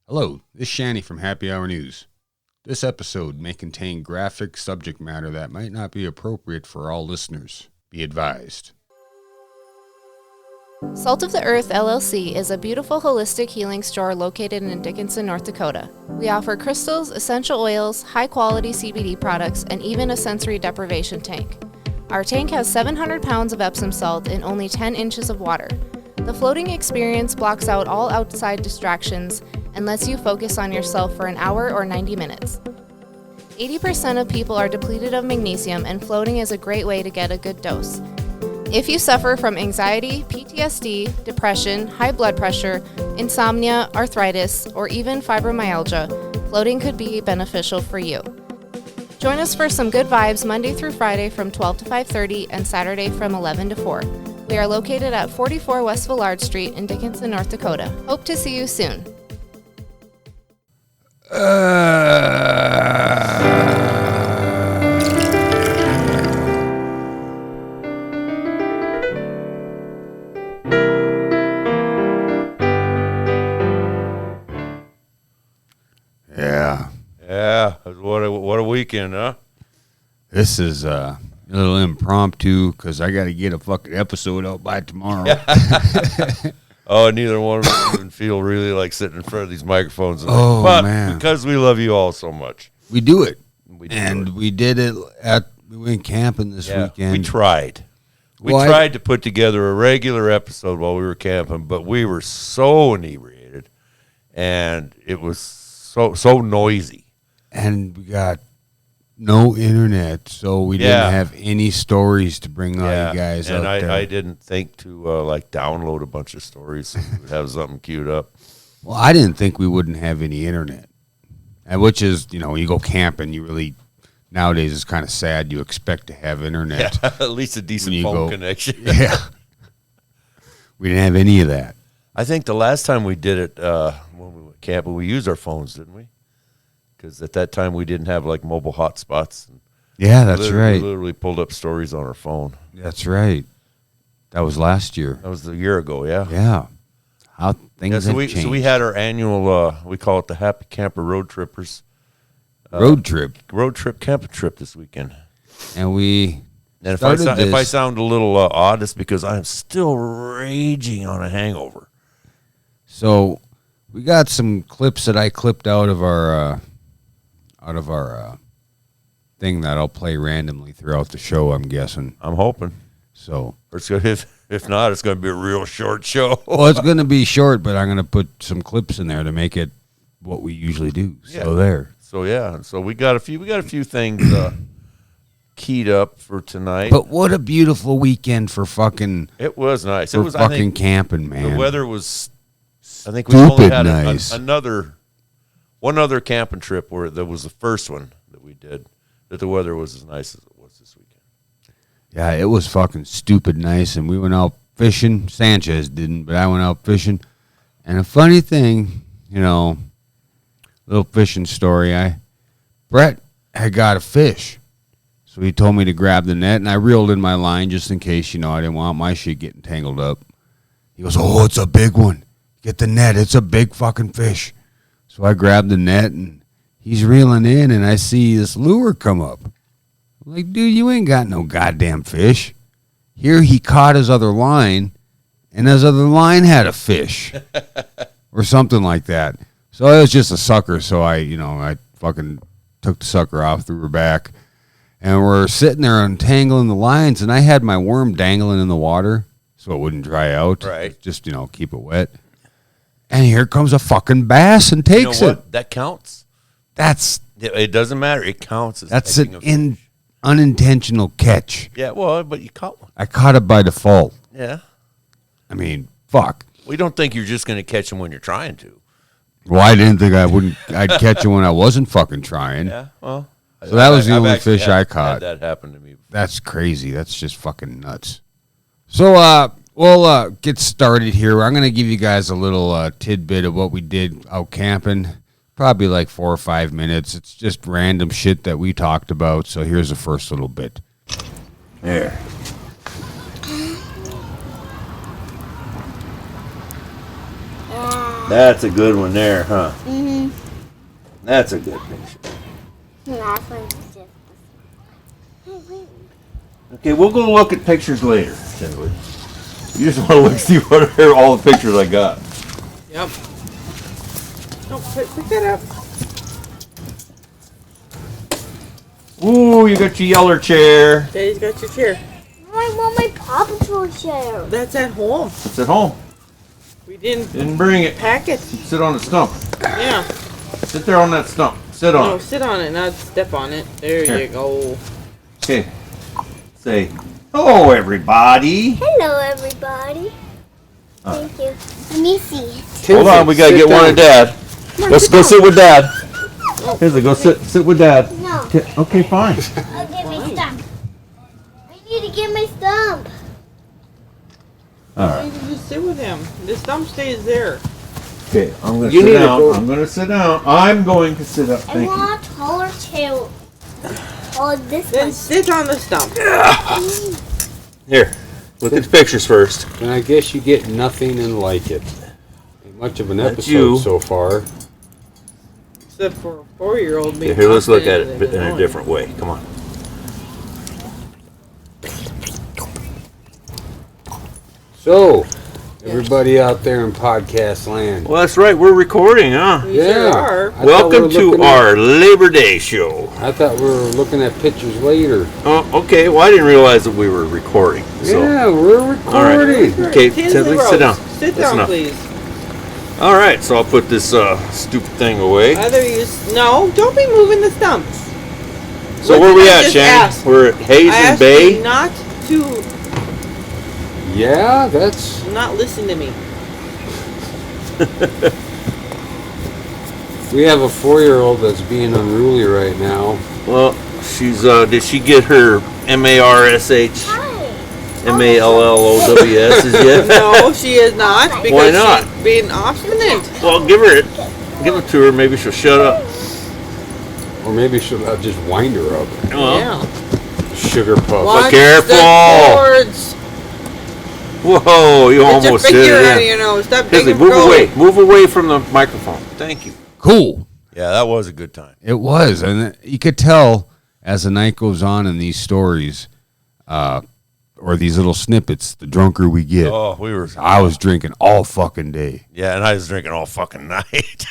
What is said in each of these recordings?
Hello, this is Shanny from Happy Hour News. This episode may contain graphic subject matter that might not be appropriate for all listeners. Be advised. Salt of the Earth LLC is a beautiful holistic healing store located in Dickinson, North Dakota. We offer crystals, essential oils, high-quality CBD products, and even a sensory deprivation tank. Our tank has 700 pounds of Epsom salt in only 10 inches of water. The floating experience blocks out all outside distractions and lets you focus on yourself for an hour or 90 minutes. 80% of people are depleted of magnesium, and floating is a great way to get a good dose. If you suffer from anxiety, PTSD, depression, high blood pressure, insomnia, arthritis, or even fibromyalgia, floating could be beneficial for you. Join us for some good vibes Monday through Friday from 12 to 5:30 and Saturday from 11 to 4. We are located at 44 West Villard Street in Dickinson, North Dakota. Hope to see you soon. Yeah. What a weekend, huh? This is a little impromptu because I got to get a fucking episode out by tomorrow. Oh, neither one of us even feel really like sitting in front of these microphones. Oh, but man. Because we love you all so much. We do it. We did it we went camping this weekend. We tried. We tried to put together a regular episode while we were camping, but we were so inebriated, and it was so noisy. And we got no internet, so we didn't have any stories to bring all you guys out there. And I didn't think to download a bunch of stories so we would have something queued up. Well, I didn't think we wouldn't have any internet, which is, you go camping, you really, nowadays it's kind of sad. You expect to have internet. Yeah, at least a decent phone connection. Yeah. We didn't have any of that. I think the last time we did it when we went camping, we used our phones, didn't we? Because at that time we didn't have mobile hotspots. Yeah, that's right. We literally pulled up stories on our phone. That's right. That was last year. That was a year ago, yeah. Yeah. How things have changed. So we had our annual, we call it the Happy Camper Road Trippers. Road trip camping trip this weekend. And if I sound a little odd, it's because I'm still raging on a hangover. So we got some clips that I clipped out of our thing that I'll play randomly throughout the show, I'm guessing. I'm hoping. So if not, it's going to be a real short show. Well, it's going to be short, but I'm going to put some clips in there to make it what we usually do. Yeah. So there. So we got a few things keyed up for tonight. But what a beautiful weekend for fucking. It was nice. It was fucking camping, man. The weather was. I think we only had nice. one other camping trip where there was the first one that we did that the weather was as nice as it was this weekend. Yeah, it was fucking stupid nice, and we went out fishing. Sanchez didn't, but I went out fishing. And a funny thing, little fishing story. Brett had got a fish, so he told me to grab the net, and I reeled in my line just in case, I didn't want my shit getting tangled up. He goes, "Oh, it's a big one. Get the net. It's a big fucking fish." So I grabbed the net, and he's reeling in, and I see this lure come up. I'm like, dude, you ain't got no goddamn fish. Here he caught his other line, and his other line had a fish or something like that. So it was just a sucker, so I fucking took the sucker off, threw her back, and we're sitting there untangling the lines, and I had my worm dangling in the water so it wouldn't dry out. Right. Just, keep it wet. And here comes a fucking bass and takes it. That counts. It doesn't matter. It counts. That's an unintentional catch. Yeah, well, but you caught one. I caught it by default. Yeah. I mean, fuck. We don't think you're just going to catch them when you're trying to. Well, I didn't think I'd catch it when I wasn't fucking trying. Yeah, well. So that was the only fish I caught. That happened to me before. That's crazy. That's just fucking nuts. So, we'll get started here. I'm going to give you guys a little tidbit of what we did out camping. Probably like 4 or 5 minutes. It's just random shit that we talked about. So here's the first little bit. There. That's a good one there, huh? Mm-hmm. That's a good picture. Last one's just this. Okay, we'll go look at pictures later. You just want to look see what are all the pictures I got. Yep. Oh, pick that up. Ooh, you got your yeller chair. Daddy's got your chair. I want my Paw Patrol chair. That's at home. It's at home. We didn't Didn't bring it. pack it. Sit on the stump. Yeah. Sit there on that stump. Sit on No, it. sit on it, not step on it. There Here. you go. Okay. Say, hello, everybody. Hello, everybody. Thank you. Let me see it. Hold on, we gotta Sit get one down. of Dad. Let's go sit with Dad. Here's a go sit with Dad. No, Okay, fine. I'll get my stump. I need to get my stump. All right. You can just sit with him. The stump stays there. Okay, I'm gonna You sit need to down. go- I'm gonna sit down. I'm going to sit up. I Thank you. want a taller chair. Oh, this Then one. sit on the stump. Here, look at the pictures first. And I guess you get nothing and like it. Ain't much of an That's episode you. so far. Except for a 4-year-old. Okay, here, let's look at it in a different way. Come on. So, everybody out there in podcast land. Well, that's right. We're recording, huh? We sure are. I thought we Welcome were to looking our Labor Day show. I thought we were looking at pictures later. Oh, okay. Well, I didn't realize that we were recording. So. Yeah, we're All right. recording. Okay, Tins Tiddly, and sit down. ropes. Sit That's down, enough. please. All right, so I'll put this stupid thing away. Either you no, don't be moving the stump. So What where did we I at, just Shane? ask? We're at I Hazen asked Bay. you not to Yeah, that's not listen to me. we have a 4-year-old that's being unruly right now. Well, she's did she get her MARSH Hi. MALLOWS yet? No, she is not. Because Why not? she's being obstinate. Well, give it to her. Maybe she'll shut up. Or maybe she'll just wind her up. Well, Yeah. Sugar puff. Watch careful. the cords. Whoa, you Get your almost hit finger it out of in. your nose. Stop Hisley, digging move for away. gold. Move away from the microphone. Thank you. Cool. Yeah, that was a good time. It was, and you could tell as the night goes on in these stories, or these little snippets, the drunker we get. Oh, we were. I was drinking all fucking day. Yeah, and I was drinking all fucking night.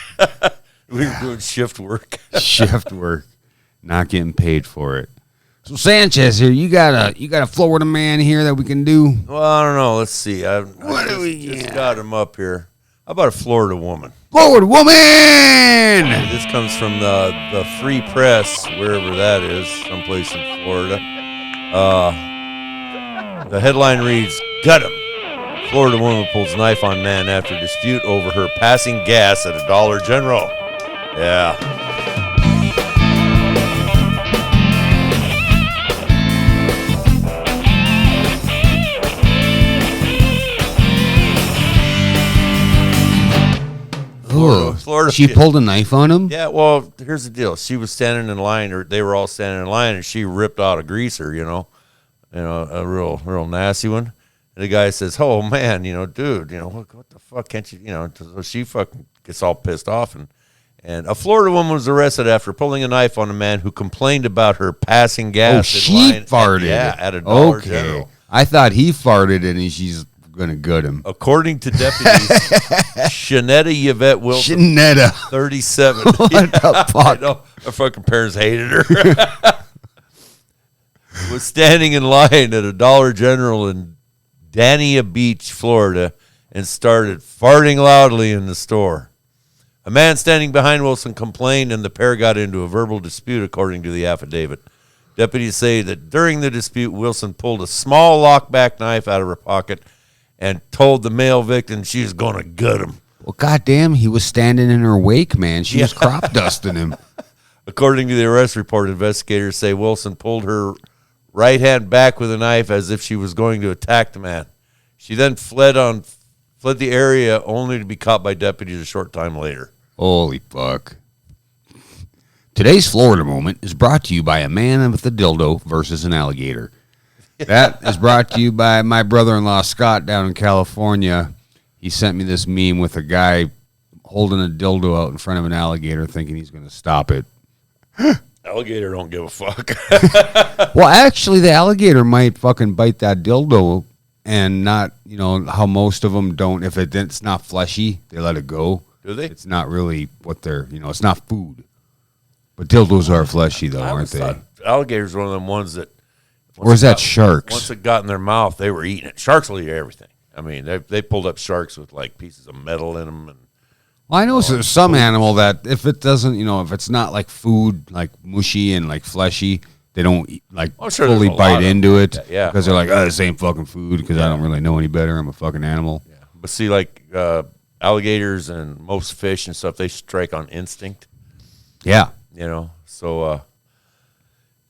We were doing shift work. Shift work, not getting paid for it. So Sanchez here, you got a Florida man here that we can do. Well, I don't know. Let's see. I What do we just got? got him up here. How about a Florida woman? Florida woman. This comes from the Free Press, wherever that is, someplace in Florida. The headline reads, "Gut him. Florida woman pulls knife on man after dispute over her passing gas at a Dollar General." Yeah. Florida. She pulled a knife on him. Yeah, well, here's the deal. She was standing in line, or they were all standing in line, and she ripped out a greaser, a real nasty one. And the guy says, "Oh man, dude, what the fuck can't you, So she fucking gets all pissed off, and a Florida woman was arrested after pulling a knife on a man who complained about her passing gas. Oh, in she line farted. at a Dollar Okay. General. I thought he farted and she's gonna gut him. According to deputies, Shanetta Yvette Wilson, Shanetta. 37. What the fuck? I know. Her fucking parents hated her. Was standing in line at a Dollar General in Dania Beach, Florida, and started farting loudly in the store. A man standing behind Wilson complained, and the pair got into a verbal dispute, according to the affidavit. Deputies say that during the dispute, Wilson pulled a small lockback knife out of her pocket and told the male victim she was going to gut him. Well, goddamn, he was standing in her wake, man. She was crop dusting him. According to the arrest report, investigators say Wilson pulled her right hand back with a knife as if she was going to attack the man. She then fled the area, only to be caught by deputies a short time later. Holy fuck. Today's Florida moment is brought to you by a man with a dildo versus an alligator. That is brought to you by my brother-in-law, Scott, down in California. He sent me this meme with a guy holding a dildo out in front of an alligator thinking he's going to stop it. Alligator don't give a fuck. Well, actually, the alligator might fucking bite that dildo and not, how most of them don't. If it's not fleshy, they let it go. Do they? It's not really what they're, it's not food. But dildos are fleshy, though, aren't they? Alligator's one of them ones that. Or is that sharks? Once it got in their mouth, they were eating it. Sharks will eat everything. I mean, they pulled up sharks with like pieces of metal in them. And Well, I know there's some animal that if it doesn't, if it's not like food, like mushy and like fleshy, they don't fully bite into it. Yeah. Because they're like, this ain't fucking food because I don't really know any better. I'm a fucking animal. Yeah. But see, like alligators and most fish and stuff, they strike on instinct. Yeah. So,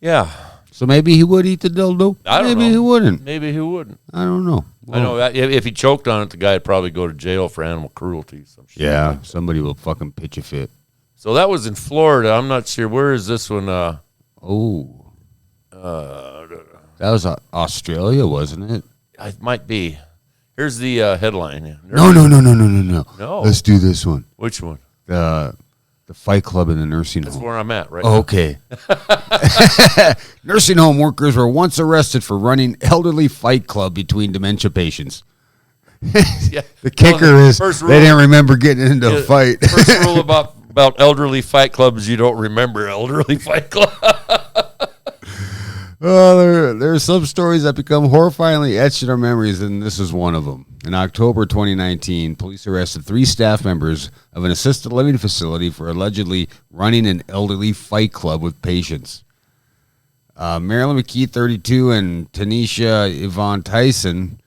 yeah. So maybe he would eat the dildo. I don't know. Maybe he wouldn't. Maybe he wouldn't. I don't know. I know that if he choked on it, the guy would probably go to jail for animal cruelty. Some shit. Yeah, somebody will fucking pitch a fit. So that was in Florida. I'm not sure. Where is this one? That was Australia, wasn't it? It might be. Here's the headline. No. No. Let's do this one. Which one? The Fight Club in the nursing That's home. where I'm at right now. Okay. Nursing home workers were once arrested for running elderly fight club between dementia patients. Yeah. The kicker is they didn't remember getting into a fight. First rule about elderly fight clubs, you don't remember elderly fight club. There are some stories that become horrifyingly etched in our memories, and this is one of them. In October 2019, police arrested 3 staff members of an assisted living facility for allegedly running an elderly fight club with patients. Marilyn McKee, 32, and Tanisha Yvonne Tyson,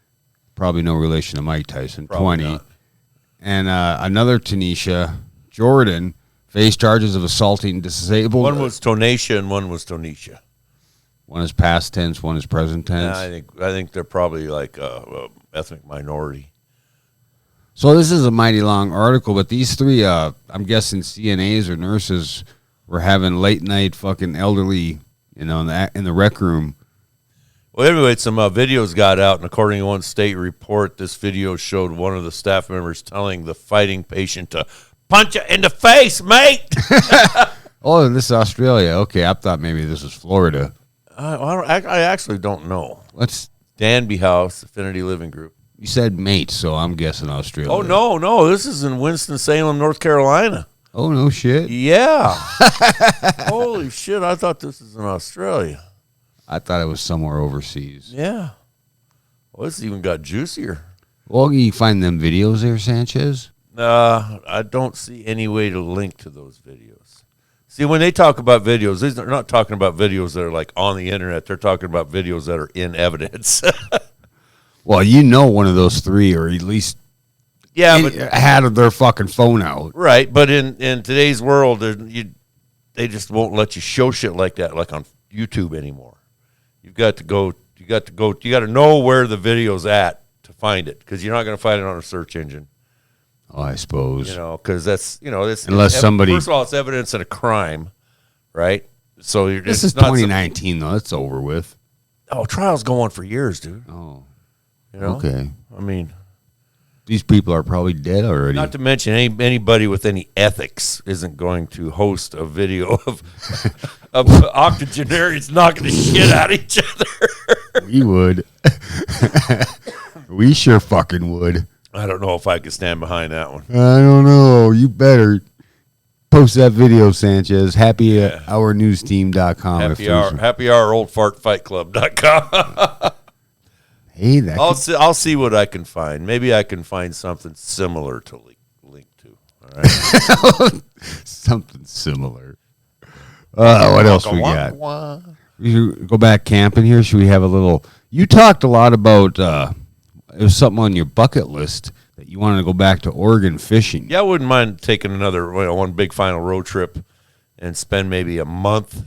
probably no relation to Mike Tyson, Probably 20, not. and another Tanisha Jordan faced charges of assaulting disabled. One was Tonacia and one was Tonisha. One is past tense, one is present tense. Yeah, I think they're probably like ethnic minority. So this is a mighty long article, but these 3, I'm guessing CNAs or nurses were having late night fucking elderly, in the rec room. Well, anyway, some videos got out, and according to one state report, this video showed one of the staff members telling the fighting patient to punch it in the face, mate. Oh, this is Australia. Okay, I thought maybe this was Florida. I actually don't know. What's Danby House, Affinity Living Group. you said mate, so I'm guessing Australia. Oh, no. This is in Winston-Salem, North Carolina. Oh, no shit. Yeah. Holy shit, I thought this was in Australia. I thought it was somewhere overseas. Yeah. Well, it's even got juicier. Well, can you find them videos there, Sanchez? I don't see any way to link to those videos. See, when they talk about videos, they're not talking about videos that are like on the internet. They're talking about videos that are in evidence. Well, one of those 3, or at least had their fucking phone out. Right, but in today's world, they just won't let you show shit like that, like on YouTube anymore. You got to know where the video's at to find it, because you're not going to find it on a search engine. Oh, I suppose. Because that's, unless somebody. First of all, it's evidence in a crime, right? So This is 2019, though. It's over with. Oh, trials go on for years, dude. Oh, Okay. I mean, these people are probably dead already. not to mention anybody with any ethics isn't going to host a video of octogenarians knocking the shit out of each other. We would. We sure fucking would. I don't know if I could stand behind that one. I don't know. You better post that video, Sanchez. HappyHourNewsTeam.com. Happy hour oldfartfightclub.com. Hey, that I'll see what I can find. Maybe I can find something similar to link to. All right. something similar. What else we got? We go back camping here. Should we have a little? You talked a lot about. It was something on your bucket list that you wanted to go back to Oregon fishing. Yeah, I wouldn't mind taking another one big final road trip and spend maybe a month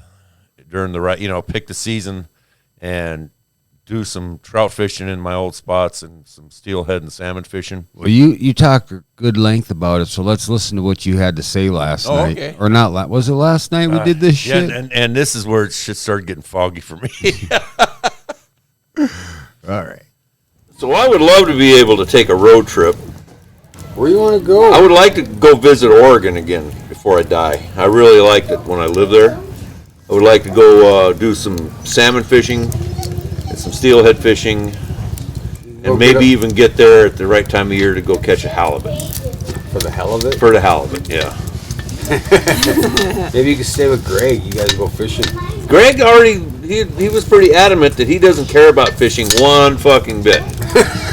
during the pick the season and do some trout fishing in my old spots and some steelhead and salmon fishing. Well, you talked a good length about it, so let's listen to what you had to say last night. Okay. Or not? Was it last night we did this shit? Yeah, and this is where it shit started getting foggy for me. All right. So I would love to be able to take a road trip Where you want to go? I would like to go visit Oregon again before I die. I really liked it when I lived there. I would like to go do some salmon fishing and some steelhead fishing, and maybe even get there at the right time of year to go catch a halibut. For the hell of it? For the halibut, yeah. Maybe you can stay with Greg. You guys go fishing. Greg already, he was pretty adamant that he doesn't care about fishing one fucking bit.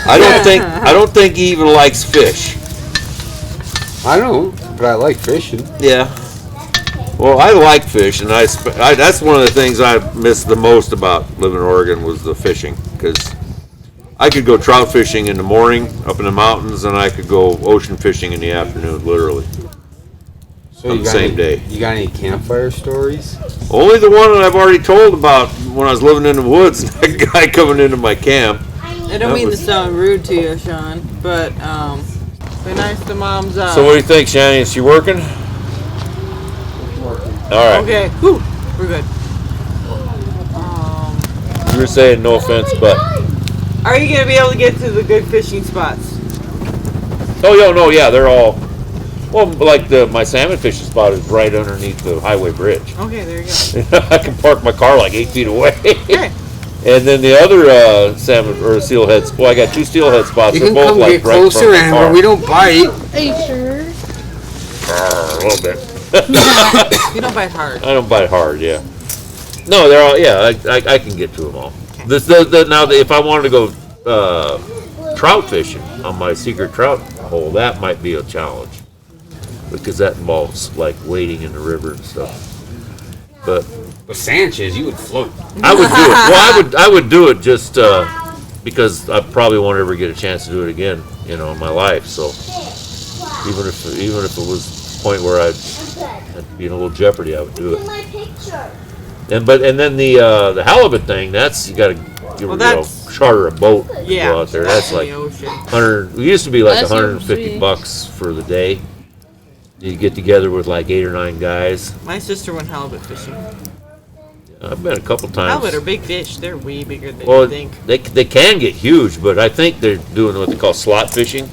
I don't think he even likes fish. I don't, but I like fishing. Yeah. Well, I like fish, and that's one of the things I miss the most about living in Oregon was the fishing, because I could go trout fishing in the morning up in the mountains, and I could go ocean fishing in the afternoon, literally. So On the same day. You got any campfire stories? Only the one that I've already told about when I was living in the woods, that guy coming into my camp. I don't mean to sound rude to you, Sean, but be nice to Mom's. So what do you think, Shani? Is she working? All right. Okay, whew, we're good. You were saying no offense, but. Are you gonna be able to get to the good fishing spots? Oh, yeah, they're all. Well, like my salmon fishing spot is right underneath the highway bridge. Okay, there you go. I can park my car like 8 feet away. Okay. And then the other salmon or steelhead. Well, I got two steelhead spots. You They're can both come like get right closer from the and car. where we don't bite. Are you sure? A little bit. You don't bite hard. I don't bite hard. Yeah. No, they're all. Yeah, I can get to them all. Now, if I wanted to go trout fishing on my secret trout hole, that might be a challenge because that involves like wading in the river and stuff. But With Sanchez, you would float. I would do it. Well, I would do it just because I probably won't ever get a chance to do it again, in my life. So even if it was the point where I'd be in a little jeopardy, I would do it. And then the halibut thing, that's you got to charter a boat to go out there. That's like in the ocean. $100. It used to be like That's $150 for the day. You get together with like 8 or 9 guys. My sister went halibut fishing. I've been a couple times. Halibut are big fish. They're way bigger than Well, you think. they can get huge, but I think they're doing what they call slot fishing,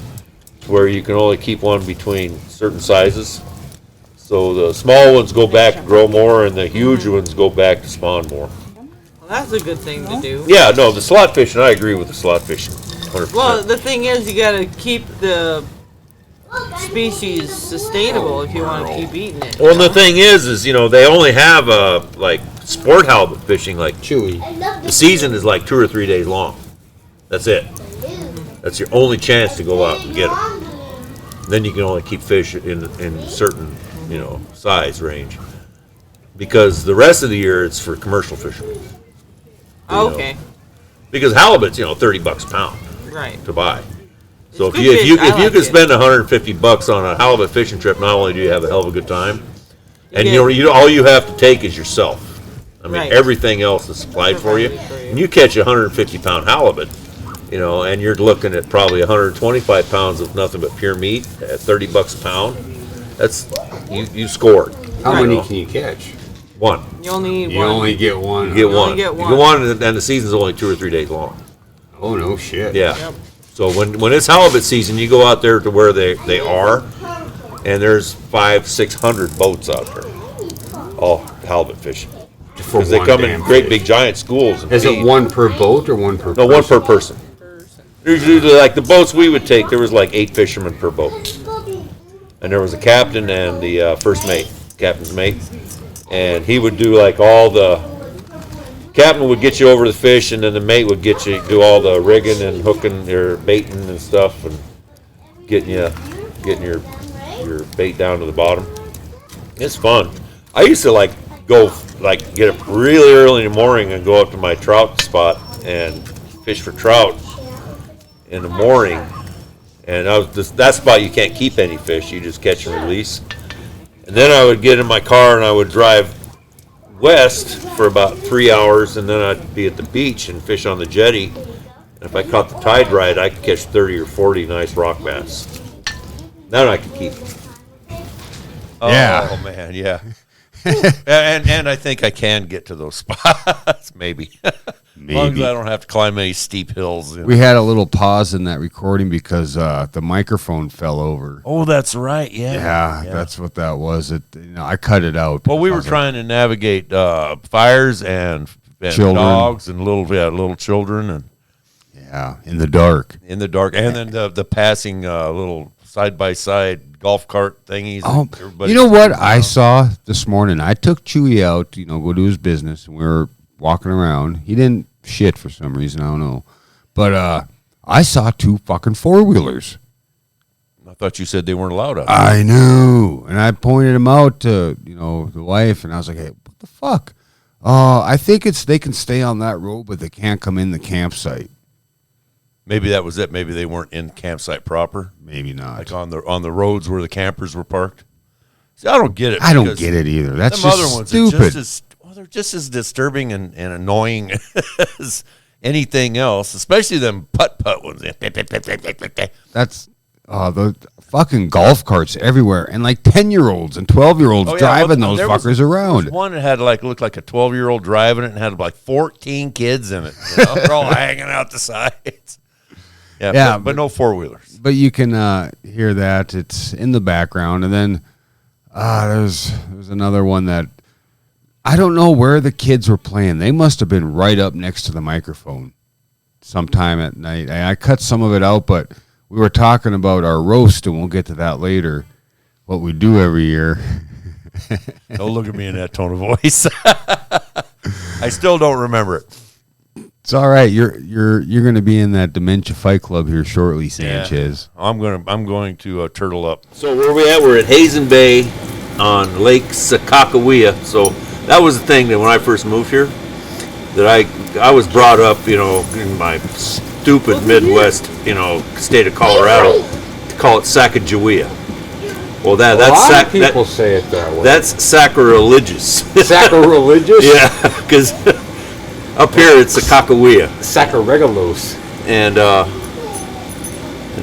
where you can only keep one between certain sizes. So the small ones go back to grow more, and the huge ones go back to spawn more. Well, that's a good thing to do. Yeah, no, the slot fishing, I agree with the slot fishing, 100%. Well, the thing is, you gotta keep the species sustainable if you want to keep eating it. Well, the thing is they only have like sport halibut fishing, like Chewy. the season is like 2 or 3 days long. That's it. That's your only chance to go out and get them. Then you can only keep fish in certain size range, because the rest of the year it's for commercial fishermen. Okay, Because halibut's $30 a pound right. to buy. So It's if good you fish. I can like it. spend $150 on a halibut fishing trip, not only do you have a hell of a good time, and get- all you have to take is yourself. I mean, Right. everything else is supplied for you. Provided for you. And you catch a 150-pound halibut, and you're looking at probably 125 pounds of nothing but pure meat at $30 a pound. That's you scored. How Right. many can you catch? One. You only need You one. only get one. You get You one. only get You one. get one, and the season's only 2 or 3 days long. Oh, no shit. Yeah. Yep. So when it's halibut season, you go out there to where they are, and there's 500-600 boats out there, all halibut fishing. For Because they one come in damn great fish. big giant schools. And Is it feed. one per boat or one per No, person? one per person. There's usually, like the boats we would take, there was like 8 fishermen per boat. And there was a captain and the first mate, captain's mate. And he would do like all the, captain would get you over the fish, and then the mate would do all the rigging and hooking or baiting and stuff, and getting your bait down to the bottom. It's fun. I used to get up really early in the morning and go up to my trout spot and fish for trout in the morning. And that spot you can't keep any fish, you just catch and release. And then I would get in my car and I would drive west for about 3 hours, and then I'd be at the beach and fish on the jetty. And if I caught the tide right, I could catch 30 or 40 nice rock bass. Then I could keep them. Yeah. Oh man, yeah. and I think I can get to those spots, maybe. As long as I don't have to climb any steep hills. We had a little pause in that recording because the microphone fell over. Oh, that's right. Yeah. That's what that was. I cut it out. Well, we were trying to navigate fires and dogs and little children and in the dark. And then the passing little side-by-side golf cart thingies. You know what I saw this morning? I took Chewy out, go do his business, and we were walking around. He didn't shit for some reason, I don't know. But I saw 2 fucking 4-wheelers. I thought you said they weren't allowed out. I knew. And I pointed them out to, the wife, and I was like, hey, what the fuck? I think they can stay on that road, but they can't come in the campsite. Maybe that was it. Maybe they weren't in campsite proper. Maybe not. Like on the roads where the campers were parked. See, I don't get it. I don't get it either. That's them just other ones stupid. They're just as disturbing and annoying as anything else, especially them putt-putt ones. That's the fucking golf carts everywhere, and like 10-year-olds and 12-year-olds driving those fuckers around. There was one that had looked like a 12-year-old driving it and had like 14 kids in it. They're all hanging out the sides. But no 4-wheelers. But you can hear that. It's in the background. And then there's another one that I don't know where the kids were playing. They must have been right up next to the microphone sometime at night. I cut some of it out, but we were talking about our roast, and we'll get to that later, what we do every year. Don't look at me in that tone of voice. I still don't remember it. It's all right. You're going to be in that Dementia Fight Club here shortly, Sanchez. Yeah, I'm going to turtle up. So where we at? We're at Hazen Bay on Lake Sakakawea. So that was the thing that when I first moved here, that I was brought up, in my stupid Midwest, state of Colorado, to call it Sacagawea. Well, that's people say it that way. That's sacrilegious. Sacrilegious? Yeah, because. Up here, it's a Sakakawea. Sacraregalos. And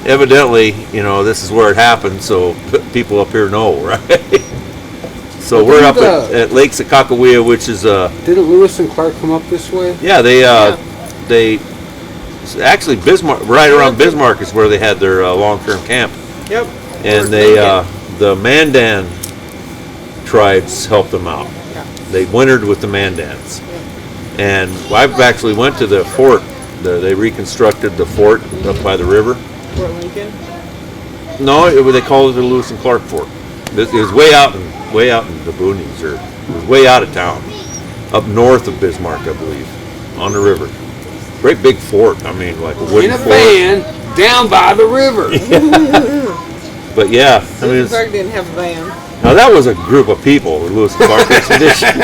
evidently, this is where it happened, so people up here know, right? So we're up at Lake Sakakawea, which is... Didn't Lewis and Clark come up this way? Yeah, they... Actually, Bismarck, right around Bismarck is where they had their long-term camp. Yep. And the Mandan tribes helped them out. Yeah. They wintered with the Mandans. And I've actually went to the fort. They reconstructed the fort up by the river. Fort Lincoln? No, they called it the Lewis and Clark Fort. It was way out in the boonies, or it was way out of town, up north of Bismarck, I believe, on the river. Great big fort. I mean, like a wooden fort. In a van down by the river. Yeah. But yeah, Lewis and Clark didn't have a van. Now that was a group of people, the Lewis and Clark expedition.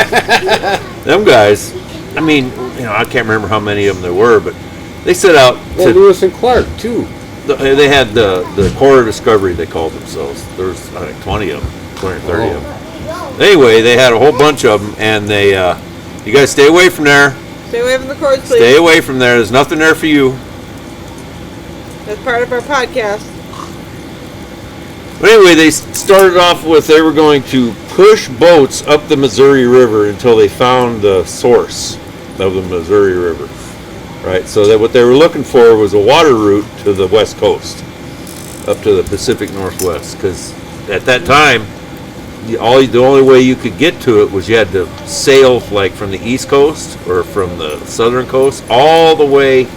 Them guys. I mean, I can't remember how many of them there were, but they set out. Lewis and Clark too. They had the Corps of Discovery. They called themselves. There's I think 20 of them, 20 or 30 of them. Anyway, they had a whole bunch of them, and they, you guys stay away from there. Stay away from the cords, please. Stay away from there. There's nothing there for you. That's part of our podcast. But anyway, they started off with they were going to push boats up the Missouri River until they found the source of the Missouri River, right? So that what they were looking for was a water route to the west coast, up to the Pacific Northwest, because at that time, the only way you could get to it was you had to sail like from the east coast or from the southern coast all the way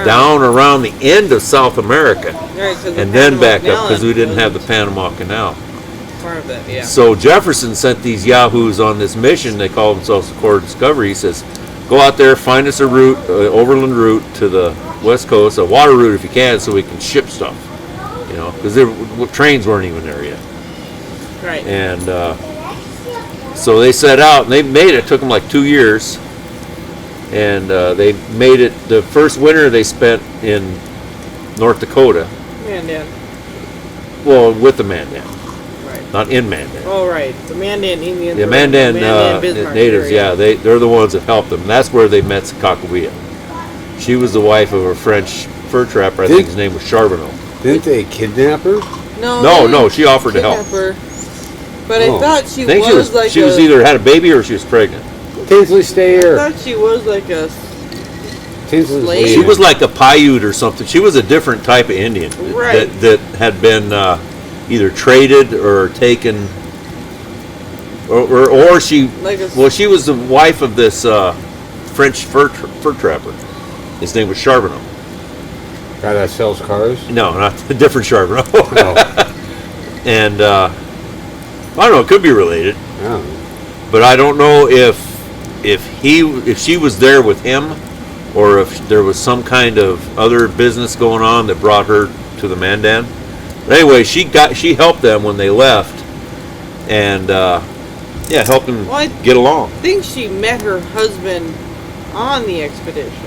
down around the end of South America, right, so and then back up, because we didn't have the Panama Canal. Part of it, yeah. So Jefferson sent these yahoos on this mission. They call themselves the Corps of Discovery. He says, go out there, find us a route, overland route to the west coast, a water route if you can, so we can ship stuff. Because trains weren't even there yet. Right. And so they set out, and they made it. It took them like 2 years. And they made it, the first winter they spent in North Dakota. Mandan. Well, with the Mandan. Right. Not in Mandan. Oh, right. The Mandan Indians. The Mandan natives, area. They're the ones that helped them. And that's where they met Sakakawea. She was the wife of a French fur trapper. I think his name was Charbonneau. Didn't they kidnap her? No, she offered to help. Her. But I thought she think was like she was either had a baby or she was pregnant. Tinsley, stay I here. thought she was like a Tinsley, slave. She was like a Paiute or something. She was a different type of Indian Right. that had been either traded or taken, or she. Like Well, she was the wife of this French fur trapper. His name was Charbonneau. guy that sells cars. No, not a different Charbonneau. Oh. And I don't know. It could be related, Yeah. but I don't know if she was there with him, or if there was some kind of other business going on that brought her to the Mandan. But anyway, she helped them when they left, and helped them get along. I think she met her husband on the expedition.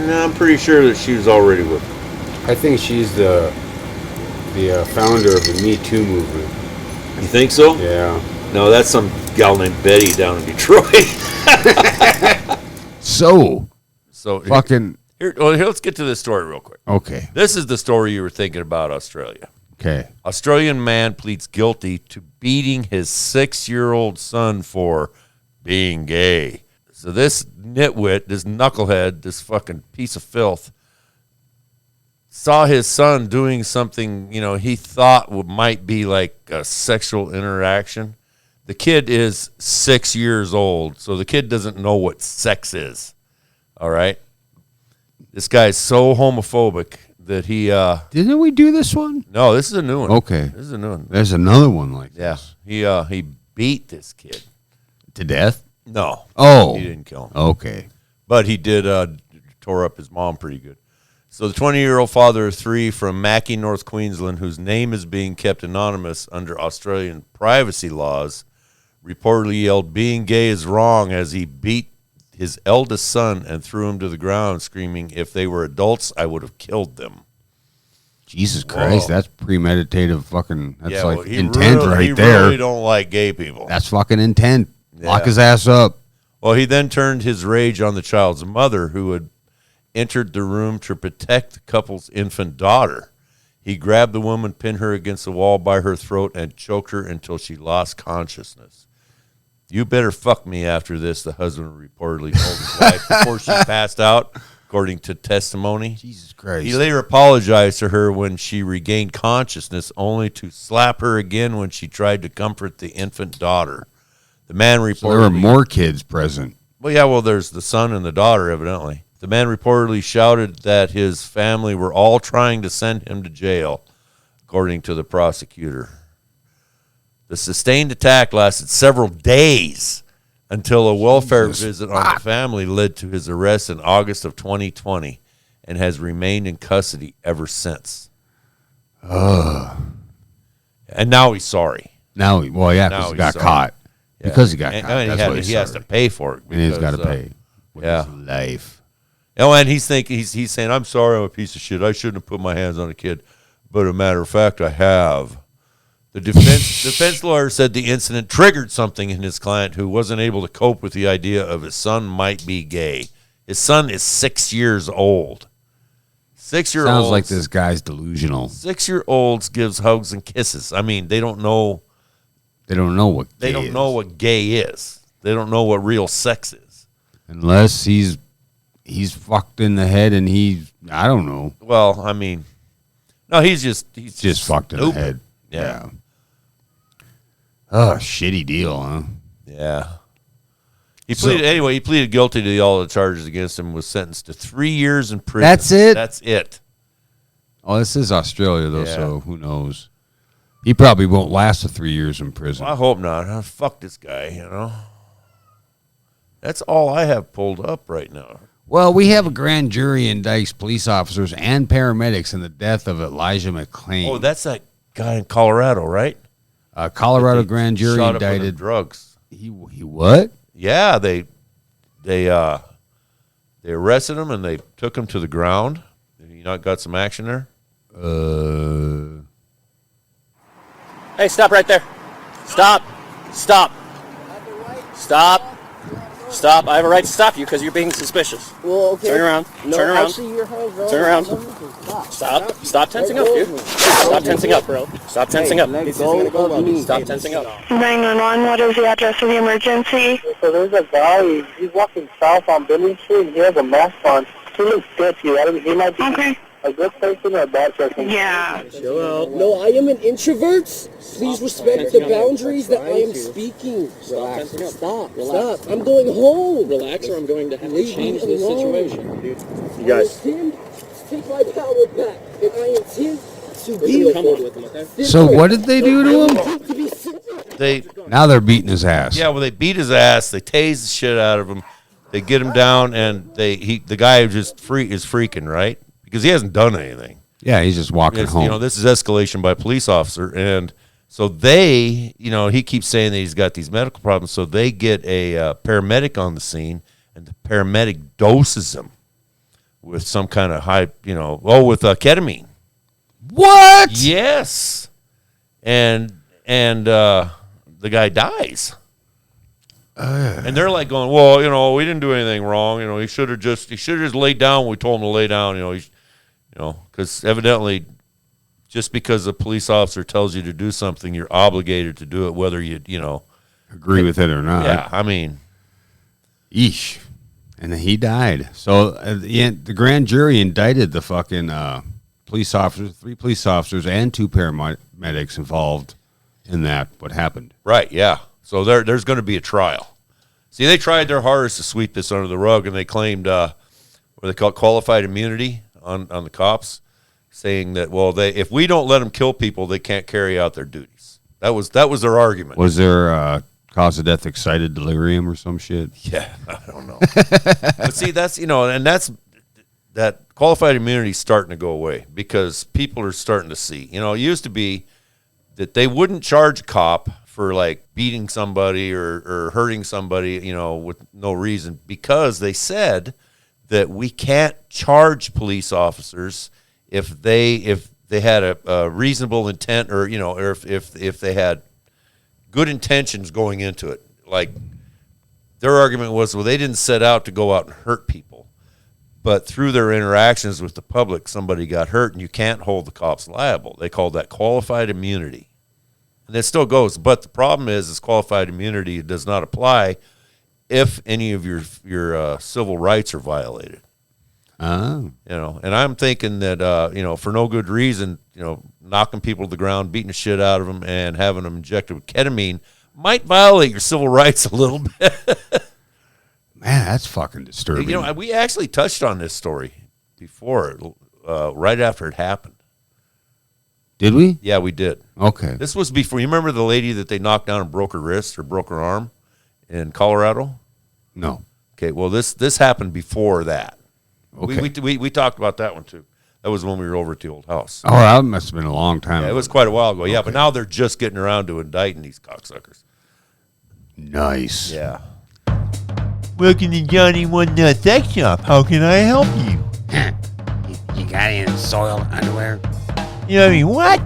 No, I'm pretty sure that she was already with him. I think she's the founder of the Me Too movement. You think so? Yeah. No, that's some gal named Betty down in Detroit. So fucking here. Let's get to this story real quick. Okay. This is the story you were thinking about, Australia. Okay. Australian man pleads guilty to beating his 6-year-old son for being gay. So this nitwit, this knucklehead, this fucking piece of filth, saw his son doing something, he thought might be like a sexual interaction. The kid is 6 years old, so the kid doesn't know what sex is. All right? This guy is so homophobic that he... Didn't we do this one? No, this is a new one. Okay. This is a new one. There's another one like this. Yeah. He beat this kid. To death? No. Oh. He didn't kill him. Okay. But he did tore up his mom pretty good. So the 20-year-old father of 3 from Mackie, North Queensland, whose name is being kept anonymous under Australian privacy laws, reportedly yelled, "Being gay is wrong," as he beat his eldest son and threw him to the ground, screaming, "If they were adults, I would have killed them." Jesus Christ, that's premeditative fucking, that's like he intent really, right there. He really don't like gay people. That's fucking intent. Yeah. Lock his ass up. Well, he then turned his rage on the child's mother, who had entered the room to protect the couple's infant daughter. He grabbed the woman, pinned her against the wall by her throat, and choked her until she lost consciousness. "You better fuck me after this," the husband reportedly told his wife before she passed out, according to testimony. Jesus Christ. He later apologized to her when she regained consciousness, only to slap her again when she tried to comfort the infant daughter. The man reportedly... So there were more kids present. Well, there's the son and the daughter, evidently. The man reportedly shouted that his family were all trying to send him to jail, according to the prosecutor. The sustained attack lasted several days until a welfare visit on the family led to his arrest in August of 2020 and has remained in custody ever since. And now he's sorry. Now, because he got caught. Yeah. Because he got caught. And he has to pay for it. And he's got to pay with yeah. his life. And he's saying, "I'm sorry, I'm a piece of shit. I shouldn't have put my hands on a kid. But a matter of fact, I have." The defense lawyer said the incident triggered something in his client, who wasn't able to cope with the idea of his son might be gay. His son is 6 years old. 6-year-olds. Sounds like this guy's delusional. 6-year-olds gives hugs and kisses. I mean, they don't know. They don't know what They don't know what gay is. They don't know what real sex is. Unless he's fucked in the head and I don't know. Well, I mean, no, he's just fucked in the head. Yeah. Oh, shitty deal, huh? Yeah. He pleaded guilty to all the charges against him, was sentenced to 3 years in prison. That's it? That's it. Oh, this is Australia, though, so who knows? He probably won't last the 3 years in prison. Well, I hope not. Fuck this guy, That's all I have pulled up right now. Well, we have a grand jury indicts police officers and paramedics in the death of Elijah McLean. Oh, that's that guy in Colorado, right? Colorado grand jury shot up indicted with drugs. He what? Yeah, they arrested him and they took him to the ground. You not got some action there? Hey, stop right there. Stop. Stop. Stop. Stop. I have a right to stop you because you're being suspicious. Well, okay. Turn around. No, Turn around. I see your hands, bro. Turn around. Stop. Stop tensing up, dude. Stop tensing up, bro. Stop tensing up. Let go of me. Stop tensing up. 911, what is the address of the emergency? So there's a guy, he's walking south on Billing Street, and he has a mask on. He looks sketchy. He might be a good person or a bad person. Yeah. No, I am an introvert. Please respect the boundaries that I am speaking. Relax. Stop. I'm going home. Relax, or I'm going to have to change this situation, dude. You guys. I intend to take my power back, and I intend to be with him. Okay? So what did they do to him? Now they're beating his ass. Yeah, well, they beat his ass. They tase the shit out of him. They get him down, and the guy just is freaking, right? Because he hasn't done anything. Yeah, he's just walking home. You know, this is escalation by a police officer, and so they, you know, he keeps saying that he's got these medical problems, so they get a paramedic on the scene, and the paramedic doses him with some kind of high, you know, with ketamine. What? Yes, and the guy dies. And they're like going, well, you know, we didn't do anything wrong. You know, he should have just laid down when we told him to lay down. You know, because evidently, just because a police officer tells you to do something, you're obligated to do it, whether you agree with it or not. Yeah, I mean, eesh. And then he died. So the grand jury indicted the fucking police officers, 3 police officers, and 2 paramedics involved in that. What happened? Right. Yeah. So there's going to be a trial. See, they tried their hardest to sweep this under the rug, and they claimed what they call qualified immunity on the cops, saying that, well, if we don't let them kill people, they can't carry out their duties. That was their argument. Was there cause of death excited delirium or some shit? Yeah, I don't know. But see, that's, and that's that qualified immunity is starting to go away because people are starting to see. It used to be that they wouldn't charge a cop for like beating somebody or hurting somebody, with no reason, because they said that we can't charge police officers if they had a reasonable intent or if they had good intentions going into it. Like their argument was, well, they didn't set out to go out and hurt people, but through their interactions with the public, somebody got hurt, and you can't hold the cops liable. They called that qualified immunity. And it still goes, but the problem is qualified immunity does not apply if any of your civil rights are violated. Oh. And I'm thinking that for no good reason, knocking people to the ground, beating the shit out of them, and having them injected with ketamine might violate your civil rights a little bit. Man, that's fucking disturbing. We actually touched on this story before, right after it happened. Did we? Yeah, we did. Okay. This was before. You remember the lady that they knocked down and broke her wrist or broke her arm in Colorado? No. Okay, well, this happened before that. Okay. We talked about that one, too. That was when we were over at the old house. Oh, that must have been a long time ago. It was quite a while ago. Yeah, but now they're just getting around to indicting these cocksuckers. Nice. Yeah. Welcome to Johnny One Nut Sex Shop. How can I help you? You got any soiled underwear? You mean what?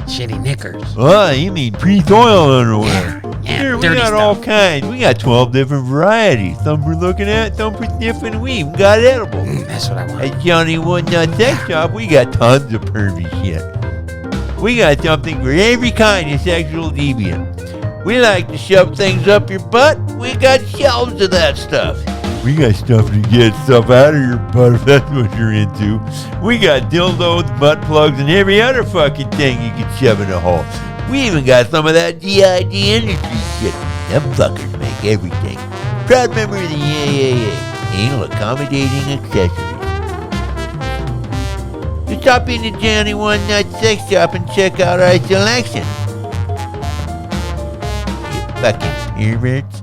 Shitty knickers. Oh, you mean pre-soiled underwear. Yeah, Here, we dirty got stuff. all kinds. We got 12 different varieties. Some for looking at, some for sniffing. We even got edible. That's what I want. At Johnny One Nut Sex Shop, we got tons of pervy shit. We got something for every kind of sexual deviant. We like to shove things up your butt. We got shelves of that stuff. We got stuff to get stuff out of your butt if that's what you're into. We got dildos, butt plugs, and every other fucking thing you can shove in a hole. We even got some of that DID industry shit. Them fuckers make everything. Proud member of the AAA, Anal Accommodating Accessories. So stop in to Johnny One Nut Sex Shop and check out our selection. You fucking perverts.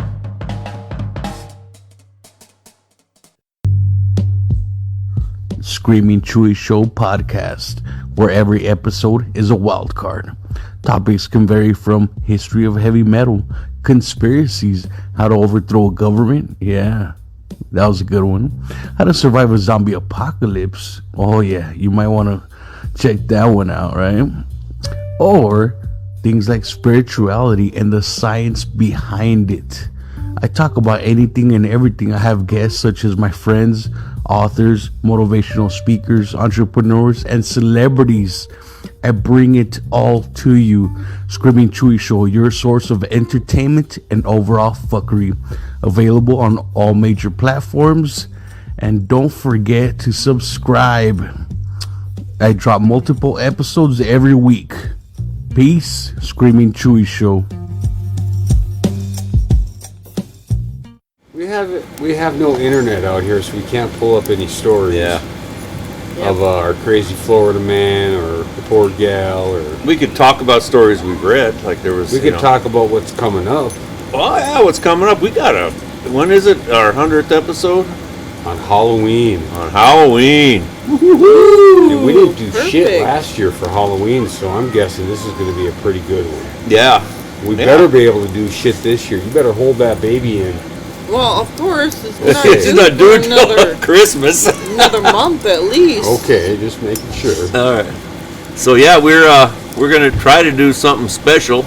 Screaming Chewy Show podcast, where every episode is a wild card. Topics can vary from history of heavy metal, conspiracies, how to overthrow a government, yeah, that was a good one, how to survive a zombie apocalypse, oh yeah, you might want to check that one out, right? Or things like spirituality and the science behind it. I talk about anything and everything. I have guests such as my friends, authors, motivational speakers, entrepreneurs, and celebrities. I bring it all to you. Screaming Chewy Show, your source of entertainment and overall fuckery. Available on all major platforms. And don't forget to subscribe. I drop multiple episodes every week. Peace. Screaming Chewy Show. We have no internet out here, so we can't pull up any stories. Of our crazy Florida man or the poor gal, or We could talk about stories we've read. Like there was. we could talk about what's coming up Oh yeah, what's coming up? We got a. When is it? Our 100th episode on Halloween. on Halloween. And we didn't do shit Perfect. last year for Halloween, so I'm guessing this is going to be a pretty good one. Yeah. We better be able to do shit this year. You better hold that baby in. Well, of course, it's not It's due not for due till another, Christmas. another month at least. Okay, just making sure. All right. So yeah, we're gonna try to do something special.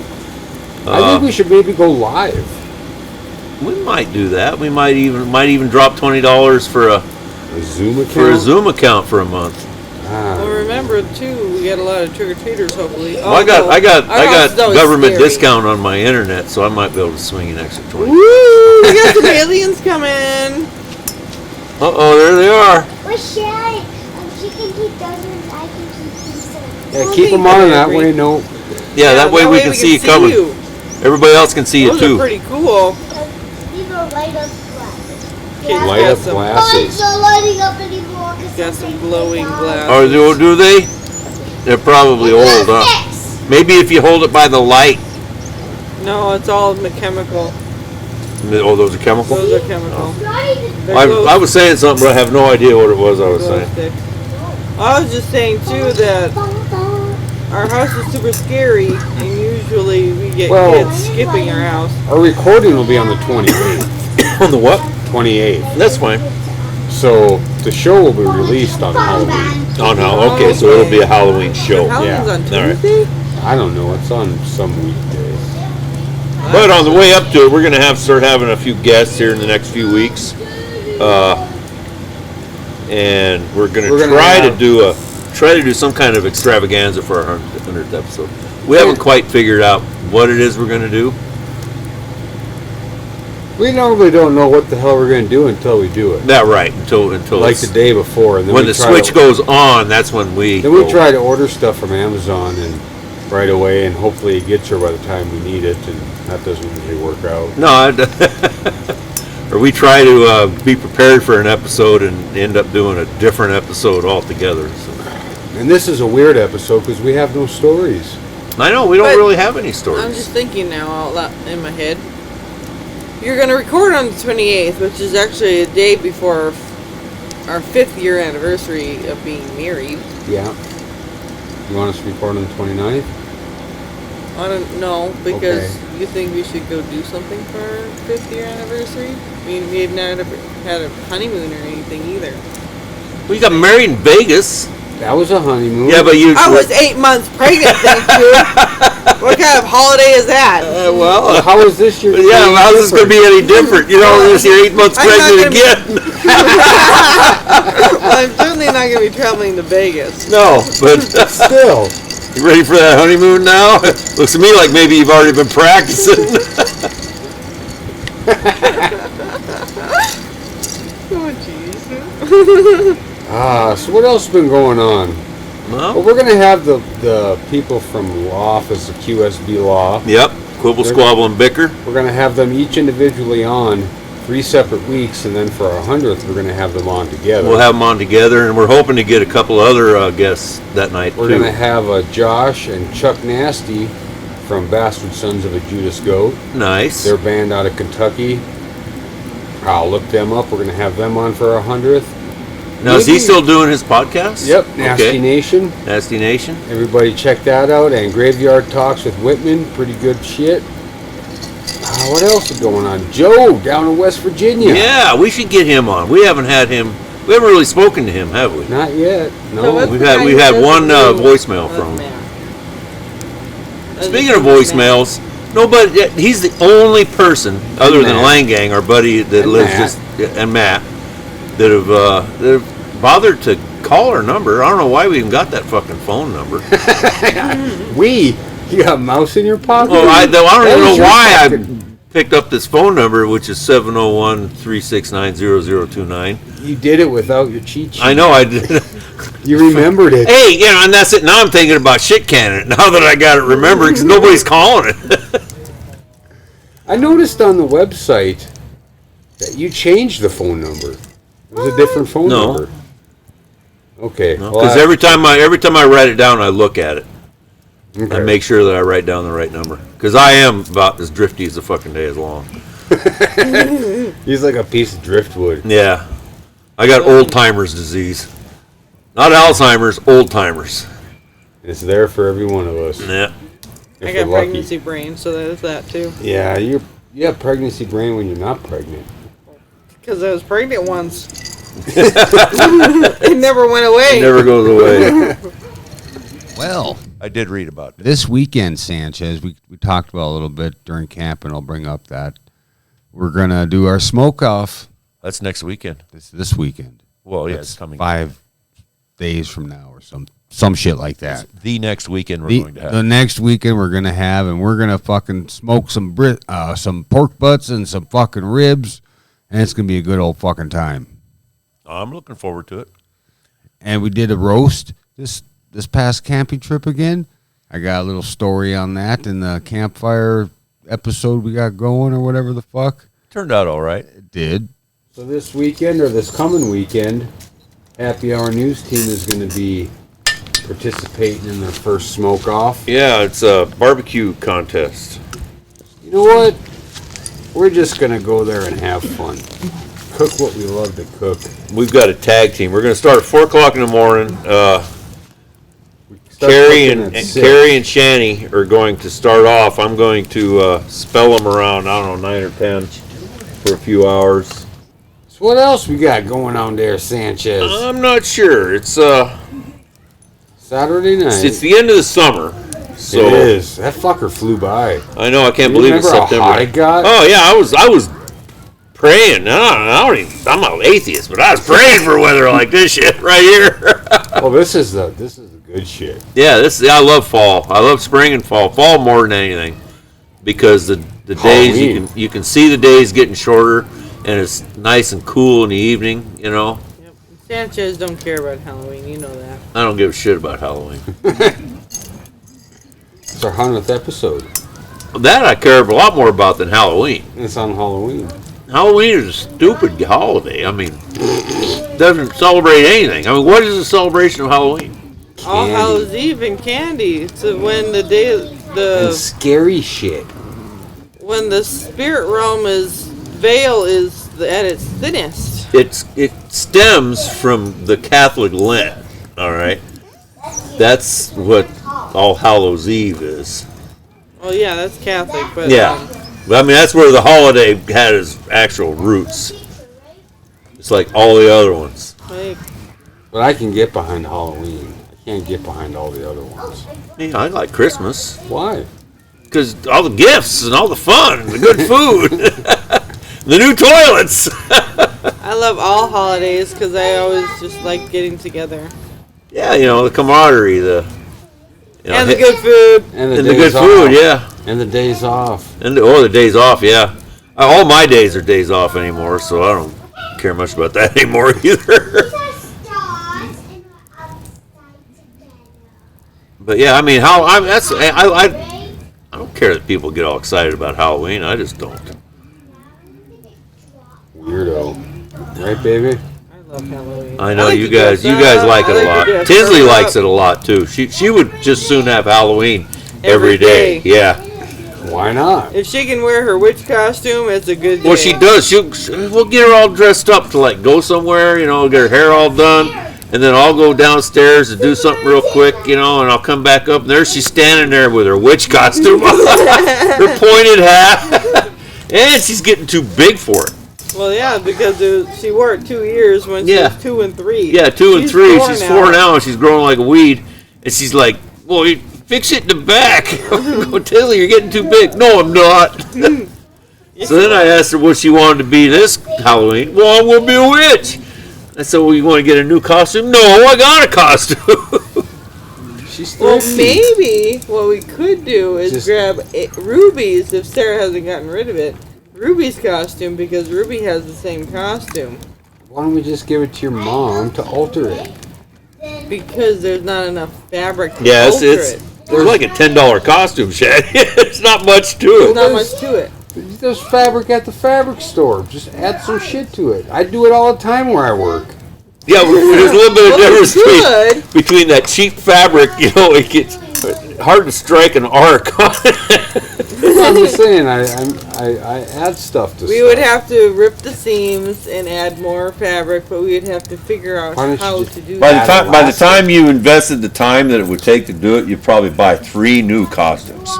I think we should maybe go live. We might do that. We might even drop $20 for a Zoom account. for a Zoom account for a month. Well, remember too, we got a lot of trick or treaters. Hopefully, Well, I got Our house is always government scary. discount on my internet, so I might be able to swing an extra 20. Woo! We got some aliens coming. Uh-oh, there they are. Well, Sherry, she can keep dozens, I can keep these. Yeah, keep them on that way. No. Yeah, that way we can see you coming. Everybody else can see Those you too. are pretty cool. These are light up glasses. Kids Light got up some- glasses. Mine's not lighting up anymore. Got some glowing glasses. Or do they? They're probably old, huh? Maybe if you hold it by the light. No, it's all chemical. Oh, those are chemical? Those are chemical. They're I was saying something, but I have no idea what it was I was glow saying. sticks. I was just saying too that our house is super scary, and usually we get kids skipping our house. Our recording will be on the 28th. On the what? 28th. That's fine. So the show will be released on Halloween. Oh no, okay, so it'll be a Halloween show. Halloween's on All right. Tuesday? I don't know. It's on some weekday. But on the way up to it, we're going to start having a few guests here in the next few weeks, and we're going to try to do some kind of extravaganza for our 100th episode. We haven't quite figured out what it is we're going to do. We normally don't know what the hell we're going to do until we do it. That right until Like it's- the day before, and then when we the try switch to, goes on, that's when we. Then we try to order stuff from Amazon and right away, and hopefully it gets here by the time we need it, and that doesn't usually work out. No, or we try to be prepared for an episode and end up doing a different episode altogether. So. And this is a weird episode because we have no stories. I know we don't But really have any stories. I'm just thinking now out loud in my head. You're going to record on the 28th, which is actually a day before our 5th year anniversary of being married. Yeah. You want us to record on the 29th? I don't know, because Okay. you think we should go do something for our 5th year anniversary? I mean, we had not had a honeymoon or anything either. We got married in Vegas. That was a honeymoon. Yeah, but you. I was 8 months pregnant, thank you. What kind of holiday is that? Well, how is this year? Yeah, well, how's this going to be any different? You know, this year 8 months I'm not pregnant gonna be- again. Well, I'm certainly not going to be traveling to Vegas. No, but still. You ready for that honeymoon now? Looks to me like maybe you've already been practicing. Oh, jeez. So what else has been going on? Well, we're going to have the people from law office of QSB Law. Yep, quibble, squabble, and bicker. We're going to have them each individually on 3 separate weeks, and then for our 100th, we're going to have them on together. We'll have them on together, and we're hoping to get a couple other guests that night, We're too. going to have Josh and Chuck Nasty from Bastard Sons of a Judas Goat. Nice. Their band out of Kentucky. I'll look them up. We're going to have them on for our 100th. Now, is he still doing his podcast? Yep, Nasty Nation. Nasty Nation. Everybody check that out. And Graveyard Talks with Whitman. Pretty good shit. What else is going on? Joe down in West Virginia. Yeah, we should get him on. We haven't had him. We haven't really spoken to him, have we? Not yet. No. So We've had one voicemail from him. Speaking of voicemails, Nobody. He's the only person other than Langang, our buddy that lives and Matt, that have bothered to call our number. I don't know why we even got that fucking phone number. You got a mouse in your pocket? Oh, I don't even know why I picked up this phone number, which is 701-369-0029. You did it without your cheat sheet. I know I did. You remembered it. Hey, and that's it. Now I'm thinking about shit canning it. Now that I got it remembered, because nobody's calling it. I noticed on the website that you changed the phone number. It was a different phone number. Okay. Because every time I write it down, I look at it. Okay. I make sure that I write down the right number. Because I am about as drifty as the fucking day is long. He's like a piece of driftwood. Yeah. I got old timer's disease. Not Alzheimer's, old timers. It's there for every one of us. Yeah. I got pregnancy brain, so that is that too. Yeah, you have pregnancy brain when you're not pregnant. Because I was pregnant once. It never went away. It never goes away. Well, I did read about it. This weekend, Sanchez, we talked about a little bit during camp, and I'll bring up that we're going to do our smoke-off. That's next weekend. This weekend. Well, yeah, it's it's coming 5 days from now or some shit like that. It's the next weekend we're going to have. The next weekend we're going to have, and we're going to fucking smoke some pork butts and some fucking ribs, and it's going to be a good old fucking time. I'm looking forward to it. And we did a roast this past camping trip again. I got a little story on that in the campfire episode we got going or whatever the fuck. Turned out all right. It did. So this weekend or this coming weekend, Happy Hour News team is going to be participating in their first smoke off. Yeah, it's a barbecue contest. You know what? We're just going to go there and have fun. Cook what we love to cook. We've got a tag team. We're going to start at 4 o'clock in the morning. Carrie and Shani are going to start off. I'm going to spell them around, I don't know, 9 or 10 for a few hours. So what else we got going on there, Sanchez? I'm not sure. It's Saturday night. It's the end of the summer. So it is. That fucker flew by. I know. I can't believe it's September. How hot it got? Oh yeah, I was praying. I'm an atheist, but I was praying for weather like this shit right here. Well, this is the good shit. Yeah, I love fall. I love spring and fall. Fall more than anything, because the days you can see the days getting shorter, and it's nice and cool in the evening. You know. Yep. Sanchez don't care about Halloween. You know that. I don't give a shit about Halloween. It's our 100th episode. That I care a lot more about than Halloween. It's on Halloween. Halloween is a stupid holiday. I mean, it doesn't celebrate anything. I mean, what is the celebration of Halloween? All Hallows Eve and candy. So when and scary shit. When the spirit realm veil is at its thinnest. It stems from the Catholic Lent. All right, that's what All Hallows Eve is. Well, yeah, that's Catholic, but yeah. But I mean, that's where the holiday had its actual roots. It's like all the other ones. But I can get behind Halloween. I can't get behind all the other ones. Yeah, I like Christmas. Why? Because all the gifts and all the fun, and the good food, the new toilets. I love all holidays because I always just like getting together. Yeah, the camaraderie, and the good food. And the good food, yeah. And the days off. And the days off, yeah. All my days are days off anymore, so I don't care much about that anymore either. But yeah, I mean, I don't care that people get all excited about Halloween. I just don't. Weirdo, right, baby? I love Halloween. I know you guys like it a lot. Tinsley likes it a lot too. She would just soon have Halloween every day. Yeah. Why not? If she can wear her witch costume, it's a good day. Well, she does. We'll get her all dressed up to like go somewhere. Get her hair all done, and then I'll go downstairs and do something real quick. And I'll come back up, and there she's standing there with her witch costume, her pointed hat, and she's getting too big for it. Well, yeah, because she wore it 2 years when she was 2 and 3. Yeah, 2 and 3. She's 4 now, and she's growing like a weed. And she's like, "Well, fix it in the back. I'm going, Tilly, you're getting too big. No, I'm not. So then I asked her what she wanted to be this Halloween. Well, I'm going to be a witch. I said, well, you want to get a new costume? No, I got a costume. She's Well, maybe what we could do is grab Ruby's, if Sarah hasn't gotten rid of it, Ruby's costume, because Ruby has the same costume. Why don't we just give it to your mom to alter it? Because there's not enough fabric to Yes, alter it's it. there's like a $10 costume, Shad. There's not much to There's it. not much to it. There's fabric at the fabric store. Just add some shit to it. I do it all the time where I work. Yeah, there's a little bit of difference good. between that cheap fabric, you know, it gets hard to strike an arc on it. I'm just saying, I add stuff to We stuff. would have to rip the seams and add more fabric, but we'd have to figure out Why don't you how just- to do By that. the time you invested the time that it would take to do it, you'd probably buy 3 new costumes.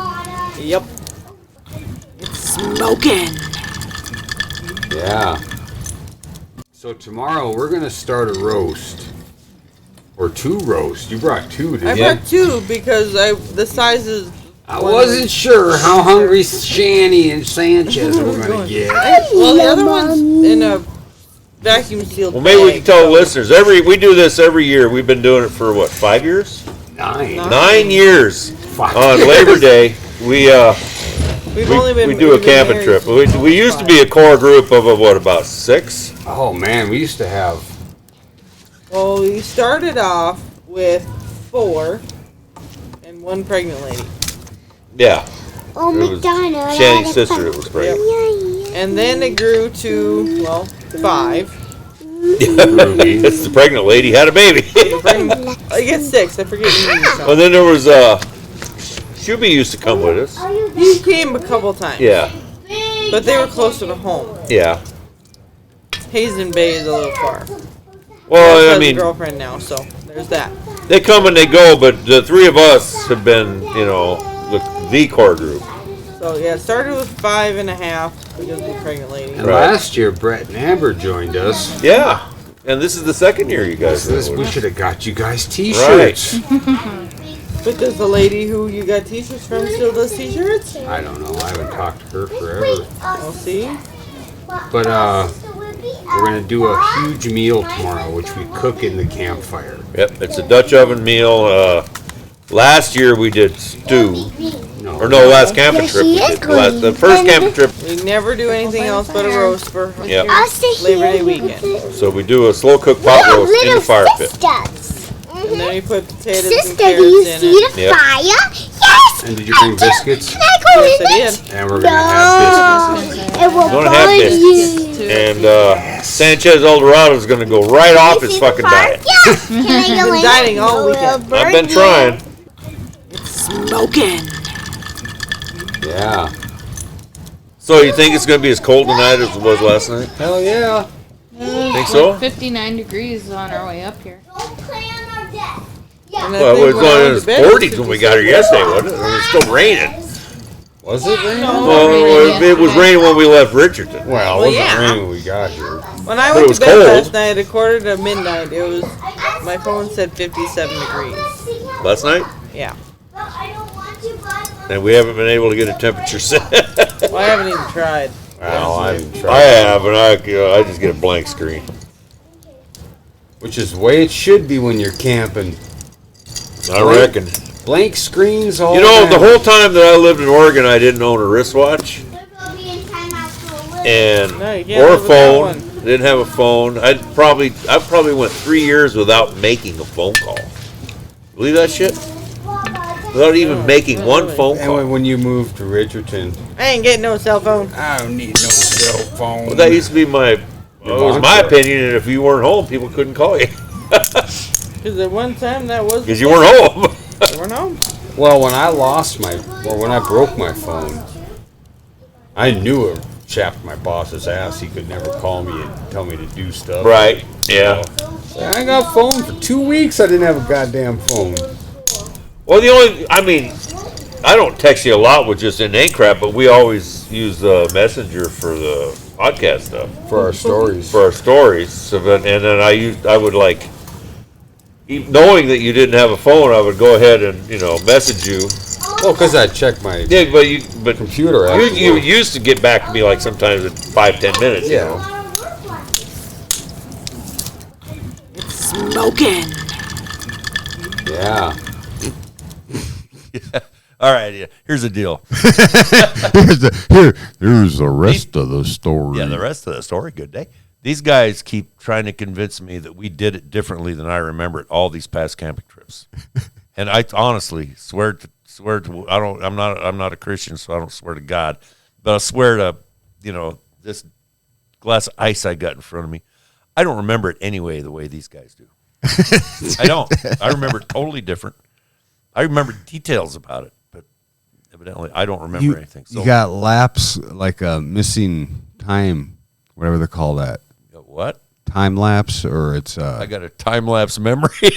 Yep. Smoking. Yeah. So tomorrow we're gonna start a roast. Or 2 roasts. You brought 2, didn't I you? brought 2 because the sizes. I wasn't sure how hungry Shani and Sanchez were gonna get. Well, the other one's in a vacuum sealed. Well, maybe we bag, can tell the so- listeners, we do this every year. We've been doing it for, what, 5 years? 9. 9 years. 5 On years. Labor Day, we only been- we do a we've been camping married trip. We used to be a core group of, what, about 6? Oh man, we used to have. Well, we started off with 4 and 1 pregnant lady. Yeah. Oh, It was McDonald's. Shani's sister that was pregnant. And then it grew to, well, 5. It's the pregnant lady had a baby. I guess 6. I forget your name. Well, then there was Shuby used to come with us. He came a couple times. Yeah, But they were closer to home. yeah. Hazen Bay is a little far. Well, He I has mean, a girlfriend now, so there's that. they come and they go, but the 3 of us have been, you know, the core group. So yeah, it started with 5.5 because of the pregnant lady. And last year, Brett and Amber joined us. Yeah, and this is the second year you guys. We should have got you guys T-shirts. But does the lady who you got T-shirts from still does T-shirts? I don't know. I haven't talked to her forever. I'll see. But we're gonna do a huge meal tomorrow, which we cook in the campfire. Yep, it's a Dutch oven meal. Last year we did stew. Last camping trip we did. The first camping trip. We never do anything else but a roast for Yep. Labor Day weekend. So we do a slow cooked pot roast in the fire pit. And then we put potatoes and Sister, do carrots you in see it. the Yep. fire? Yes! And did you bring biscuits? Can I go Yes, in I it? did. And we're gonna have biscuits. It will Gonna have burn biscuits. you. And Sanchez Eldorado is gonna go right off his fucking diet. Yeah! Can I go Been in dieting it? all It will weekend. burn I've been you. trying. Smoking. Yeah. So you think it's gonna be as cold tonight as it was last night? Hell yeah. Think so? Like 59 degrees on our way up here. And I Well, think it was when I going in went the to bed, it was 40s when we got here yesterday, wasn't it? It was still raining. Was it raining? Well, it was raining when we left Richardson. Well, it Well, wasn't yeah. raining when we got here. When I But it went was to bed cold. last night at 1:45 it was, my phone said 57 degrees. Last night? Yeah. And we haven't been able to get a temperature set. Well, I haven't even tried. Well, I haven't I tried. have, and I just get a blank screen. Which is the way it should be when you're camping. I reckon. Blank screens all You know, the around. whole time that I lived in Oregon, I didn't own a wristwatch and No, you can't or a live without phone. one. Didn't have a phone. I probably went 3 years without making a phone call. Believe that shit? Without even making one phone call. And when you moved to Richardson, I ain't getting no cell phone. I don't need no cell phone. Well, that used to be my opinion, and if you weren't home, people couldn't call you Because at one time that was. because you weren't home. You weren't home. Well, when I when I broke my phone, I knew it chapped my boss's ass. He could never call me and tell me to do stuff. Right? Yeah. So, I got a phone for 2 weeks. I didn't have a goddamn phone. Well, I don't text you a lot with just inane crap, but we always use the Messenger for the podcast stuff. For our stories. For our stories. So then, and then I would like knowing that you didn't have a phone, I would go ahead and message you. Well, because I checked my computer. You used to get back to me like sometimes in 5-10 minutes. It's smoking. Yeah. All right. Yeah. Here's the deal. Here's the rest of the story. Yeah, the rest of the story. Good day. These guys keep trying to convince me that we did it differently than I remember it all these past camping trips, and I honestly swear to I'm not a Christian, so I don't swear to God, but I swear to this glass of ice I got in front of me. I don't remember it anyway the way these guys do. I don't. I remember it totally different. I remember details about it, but evidently I don't remember anything. So you got lapse, like a missing time, whatever they call that. What? Time lapse, or it's I got a time lapse memory.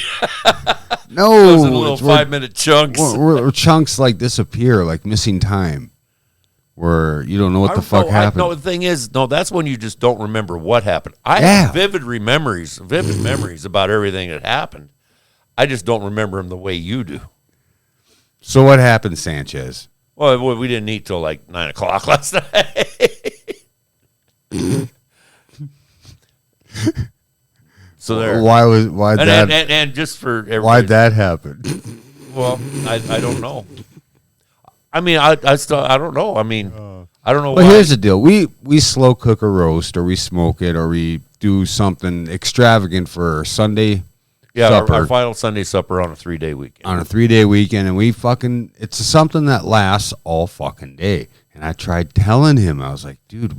No, those are little 5-minute chunks. Where chunks like disappear, like missing time, where you don't know what the fuck happened. No, the thing is, that's when you just don't remember what happened. I have vivid memories about everything that happened. I just don't remember them the way you do. So what happened, Sanchez? Well, we didn't eat till like 9 o'clock last night. So there. And just for everybody, why'd that happen? Well, I don't know. I mean, I don't know. I mean, I don't know. Well, here's the deal: we slow cook a roast, or we smoke it, or we do something extravagant for Sunday. Yeah, supper. Our final Sunday supper on a 3-day weekend. On a 3-day weekend, and it's something that lasts all fucking day. And I tried telling him, I was like, dude,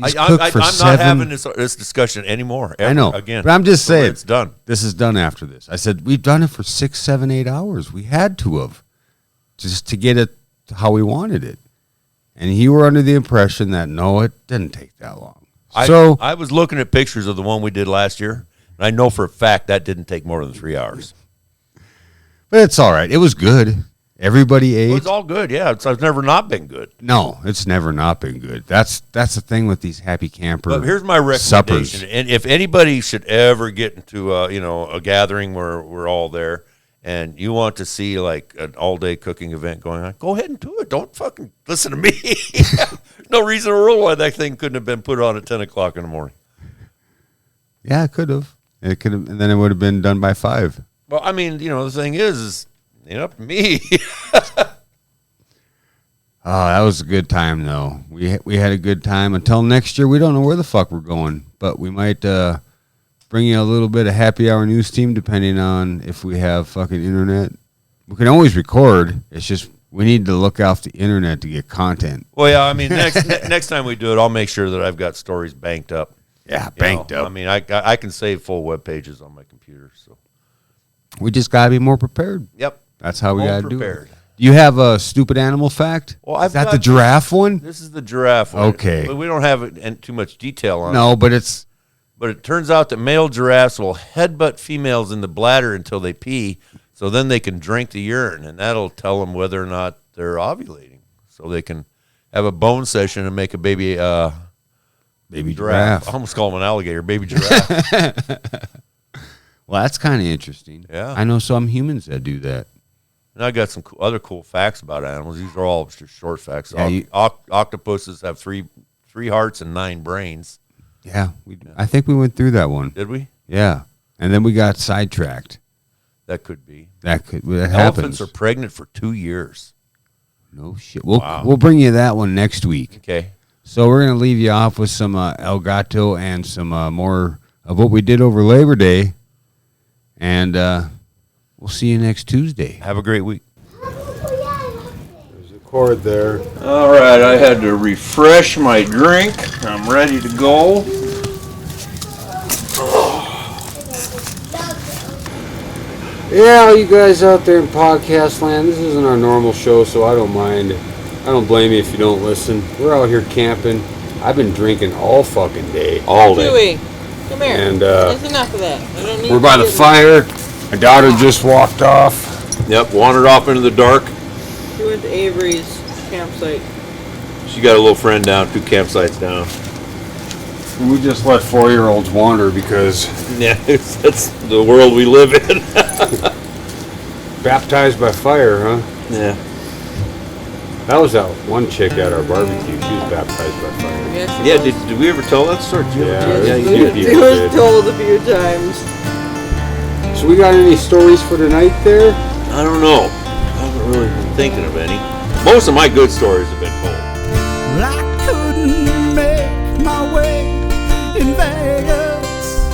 I'm not having this discussion anymore. I know. Again, but I'm just saying, it's done. This is done after this. I said, we've done it for 6, 7, 8 hours. We had to have, just to get it how we wanted it. And you were under the impression that, no, it didn't take that long. I was looking at pictures of the one we did last year, and I know for a fact that didn't take more than 3 hours. But it's all right. It was good. Everybody ate. It was all good, yeah. It's never not been good. No, it's never not been good. That's the thing with these happy camper But here's my recommendation. suppers. And if anybody should ever get into a gathering where we're all there, and you want to see like an all-day cooking event going on, go ahead and do it. Don't fucking listen to me. No reason in the world why that thing couldn't have been put on at 10 o'clock in the morning. Yeah, it could have. It could have, and then it would have been done by 5. Well, I mean, the thing is up to me. Oh, that was a good time, though. We had a good time. Until next year, we don't know where the fuck we're going, but we might bring you a little bit of happy hour news team, depending on if we have fucking internet. We can always record. It's just we need to look off the internet to get content. Well, yeah, I mean, next time we do it, I'll make sure that I've got stories banked up. Yeah, banked up. I mean, I can save full web pages on my computer, so we just gotta be more prepared. Yep. That's how we gotta do it. Do you have a stupid animal fact? Well, is that the giraffe one? This is the giraffe one. Okay. But we don't have it in too much detail on it. No, but it's... But it turns out that male giraffes will headbutt females in the bladder until they pee, so then they can drink the urine, and that'll tell them whether or not they're ovulating. So they can have a bone session and make a baby giraffe. I almost call him an alligator, baby giraffe. Well, that's kind of interesting. Yeah. I know some humans that do that. And I got some other cool facts about animals. These are all just short facts. Yeah, Octopuses have three hearts and 9 brains. Yeah, I think we went through that one. Did we? Yeah, and then we got sidetracked. That could be. That Elephants happens. are pregnant for 2 years. No shit. We'll bring you that one next week. Okay. So we're gonna leave you off with some El Gato and some more of what we did over Labor Day, and we'll see you next Tuesday. Have a great week. There's a cord there. All right, I had to refresh my drink. I'm ready to go. Yeah, all you guys out there in podcast land, this isn't our normal show, so I don't mind. I don't blame you if you don't listen. We're out here camping. I've been drinking all fucking day, all day. Chewy, come here. And that's enough of that. I don't need we're by the fire. My daughter just walked off. Yep, wandered off into the dark. She went to Avery's campsite. She got a little friend down, 2 campsites down. We just let 4-year-olds wander because Yeah, that's the world we live in. baptized by fire, huh? Yeah. That was that one chick at our barbecue. She was baptized by fire. Yeah, did we ever tell that story? Yeah, It was told a few times. So we got any stories for tonight there? I don't know. I haven't really been thinking of any. Most of my good stories have been told. I couldn't make my way in Vegas.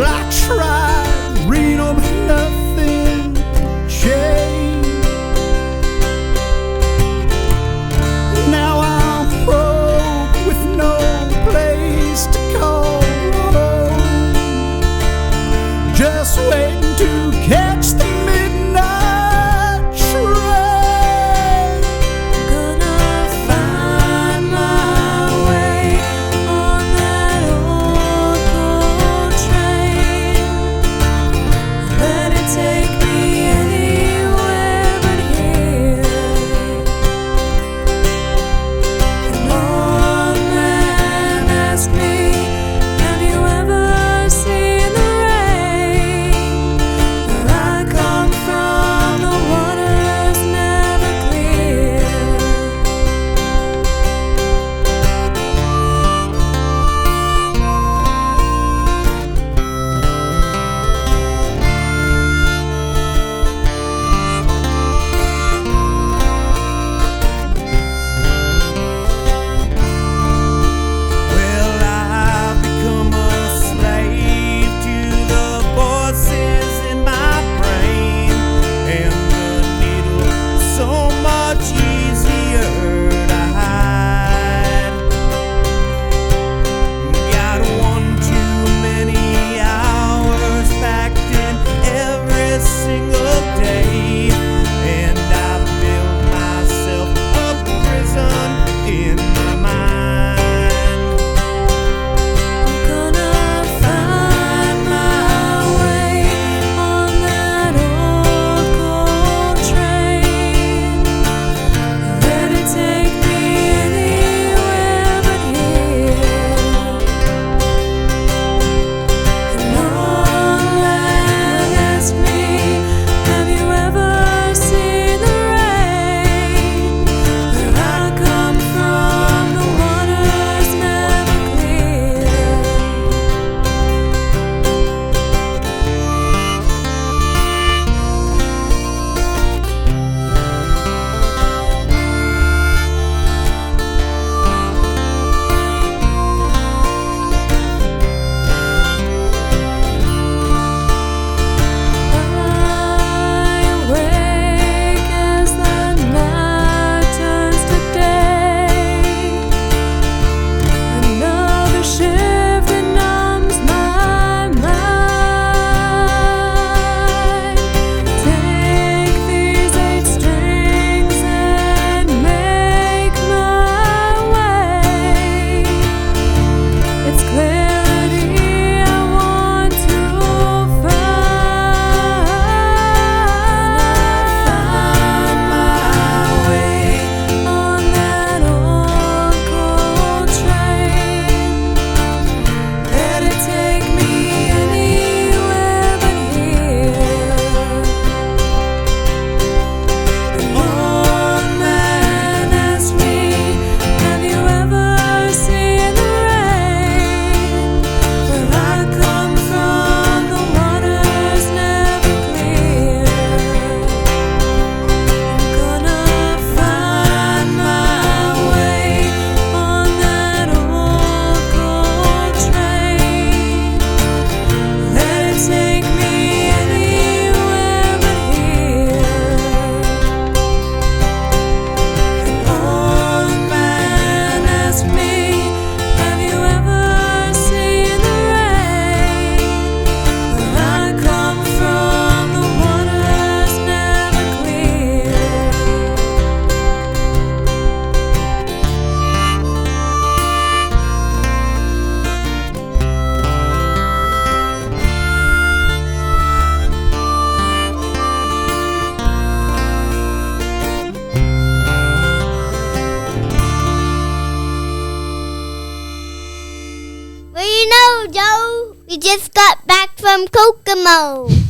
I tried, read 'em, nothing changed. Now I'm broke with no place to call home. Just waiting to catch the midnight train. We just got back from Kokomo.